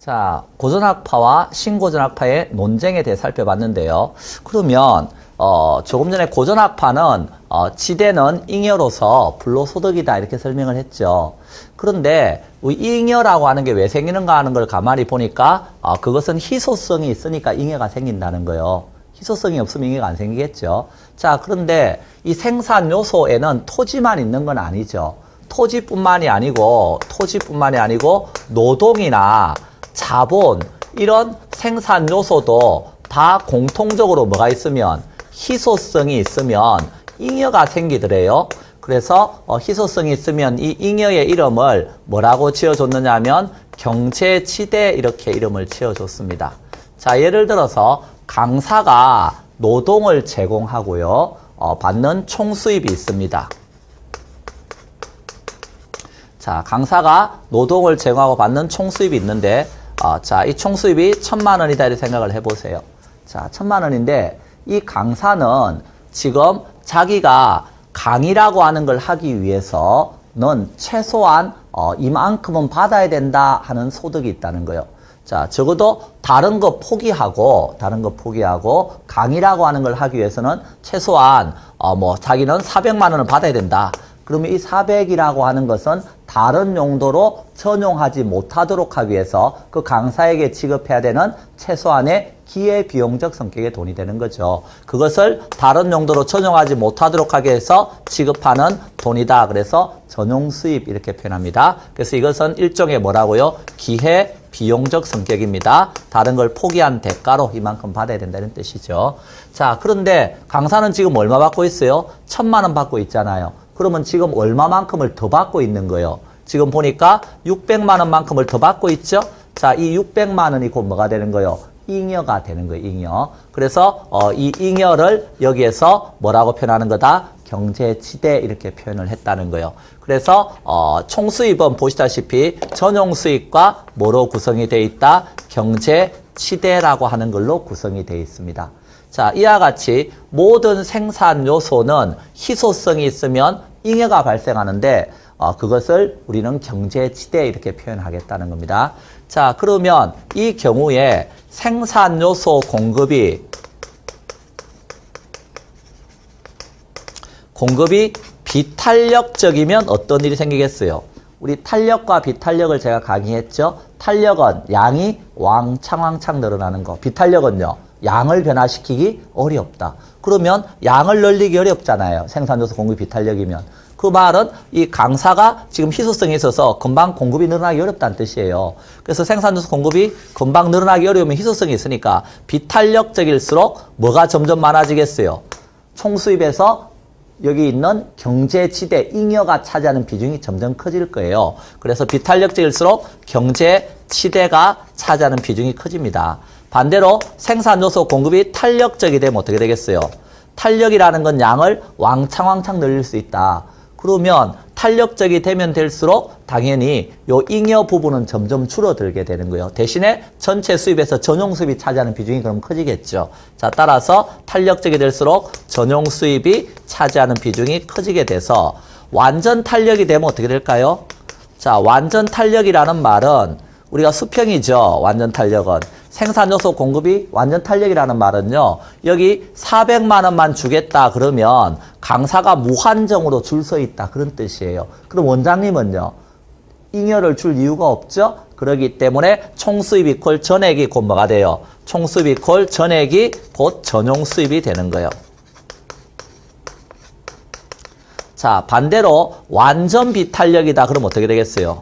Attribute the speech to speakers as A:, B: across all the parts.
A: 자, 고전학파와 신고전학파의 논쟁에 대해 살펴봤는데요. 그러면 조금 전에 고전학파는 지대는 잉여로서 불로소득이다 이렇게 설명을 했죠. 그런데 이 잉여라고 하는 게 왜 생기는가 하는 걸 가만히 보니까 그것은 희소성이 있으니까 잉여가 생긴다는 거예요. 희소성이 없으면 잉여가 안 생기겠죠. 자, 그런데 이 생산 요소에는 토지만 있는 건 아니죠. 토지뿐만이 아니고 노동이나 자본 이런 생산 요소도 다 공통적으로 뭐가 있으면 희소성이 있으면 잉여가 생기더래요. 그래서 희소성이 있으면 이 잉여의 이름을 뭐라고 지어줬느냐 하면 경제지대 이렇게 이름을 지어줬습니다. 자, 예를 들어서 강사가 노동을 제공하고요. 받는 총수입이 있습니다. 자, 강사가 노동을 제공하고 받는 총수입이 있는데 자, 이 총수입이 1,000만 원이다 이렇게 생각을 해보세요. 자, 1,000만 원인데 이 강사는 지금 자기가 강의라고 하는 걸 하기 위해서는 최소한 이만큼은 받아야 된다 하는 소득이 있다는 거예요. 자, 적어도 다른 거 포기하고 강의라고 하는 걸 하기 위해서는 최소한 자기는 400만 원을 받아야 된다. 그러면 이 400이라고 하는 것은 다른 용도로 전용하지 못하도록 하기 위해서 그 강사에게 지급해야 되는 최소한의 기회비용적 성격의 돈이 되는 거죠. 그것을 다른 용도로 전용하지 못하도록 하기 위해서 지급하는 돈이다. 그래서 전용수입 이렇게 표현합니다. 그래서 이것은 일종의 뭐라고요? 기회비용적 성격입니다. 다른 걸 포기한 대가로 이만큼 받아야 된다는 뜻이죠. 자, 그런데 강사는 지금 얼마 받고 있어요? 1,000만 원 받고 있잖아요. 그러면 지금 얼마만큼을 더 받고 있는 거예요? 지금 보니까 600만 원만큼을 더 받고 있죠? 자, 이 600만 원이 곧 뭐가 되는 거예요? 잉여가 되는 거예요, 잉여. 그래서 이 잉여를 여기에서 뭐라고 표현하는 거다? 경제지대 이렇게 표현을 했다는 거예요. 그래서 총수입은 보시다시피 전용수입과 뭐로 구성이 되어 있다? 경제지대라고 하는 걸로 구성이 되어 있습니다. 자, 이와 같이 모든 생산 요소는 희소성이 있으면 잉여가 발생하는데 그것을 우리는 경제지대 이렇게 표현하겠다는 겁니다. 자, 그러면 이 경우에 생산 요소 공급이 비탄력적이면 어떤 일이 생기겠어요? 우리 탄력과 비탄력을 제가 강의했죠. 탄력은 양이 왕창왕창 늘어나는 거. 비탄력은요. 양을 변화시키기 어렵다. 그러면 양을 늘리기 어렵잖아요. 생산요소 공급 비탄력이면. 그 말은 이 강사가 지금 희소성이 있어서 금방 공급이 늘어나기 어렵다는 뜻이에요. 그래서 생산요소 공급이 금방 늘어나기 어려우면 희소성이 있으니까 비탄력적일수록 뭐가 점점 많아지겠어요? 총수입에서 여기 있는 경제지대, 잉여가 차지하는 비중이 점점 커질 거예요. 그래서 비탄력적일수록 경제지대가 차지하는 비중이 커집니다. 반대로 생산요소 공급이 탄력적이 되면 어떻게 되겠어요? 탄력이라는 건 양을 왕창왕창 늘릴 수 있다. 그러면 탄력적이 되면 될수록 당연히 요 잉여 부분은 점점 줄어들게 되는 거예요. 대신에 전체 수입에서 전용 수입이 차지하는 비중이 그럼 커지겠죠. 자, 따라서 탄력적이 될수록 전용 수입이 차지하는 비중이 커지게 돼서 완전 탄력이 되면 어떻게 될까요? 자, 완전 탄력이라는 말은 우리가 수평이죠. 완전 탄력은. 생산요소 공급이 완전 탄력이라는 말은요. 여기 400만 원만 주겠다 그러면 강사가 무한정으로 줄 서 있다. 그런 뜻이에요. 그럼 원장님은요. 잉여를 줄 이유가 없죠. 그렇기 때문에 총수입 이퀄 전액이 곧 뭐가 돼요? 총수입 이퀄 전액이 곧 전용수입이 되는 거예요. 자, 반대로 완전 비탄력이다. 그럼 어떻게 되겠어요?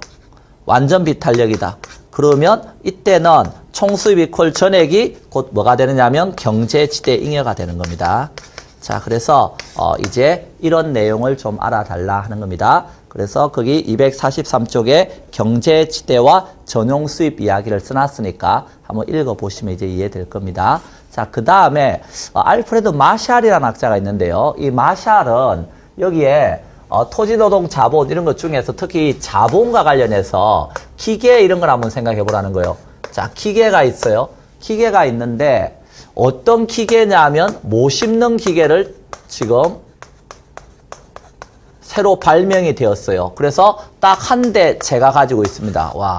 A: 완전 비탄력이다. 그러면 이때는 총수입 이퀄 전액이 곧 뭐가 되느냐면 경제지대 잉여가 되는 겁니다. 자, 그래서 이제 이런 내용을 좀 알아달라 하는 겁니다. 그래서 거기 243쪽에 경제지대와 전용수입 이야기를 써놨으니까 한번 읽어보시면 이제 이해될 겁니다. 자, 그 다음에 알프레드 마샬이라는 학자가 있는데요. 이 마샬은 여기에 토지노동 자본 이런 것 중에서 특히 자본과 관련해서 기계 이런 걸 한번 생각해 보라는 거예요. 자, 기계가 있어요. 기계가 있는데 어떤 기계냐면 못 심는 기계를 지금 새로 발명이 되었어요. 그래서 딱 한 대 제가 가지고 있습니다. 와,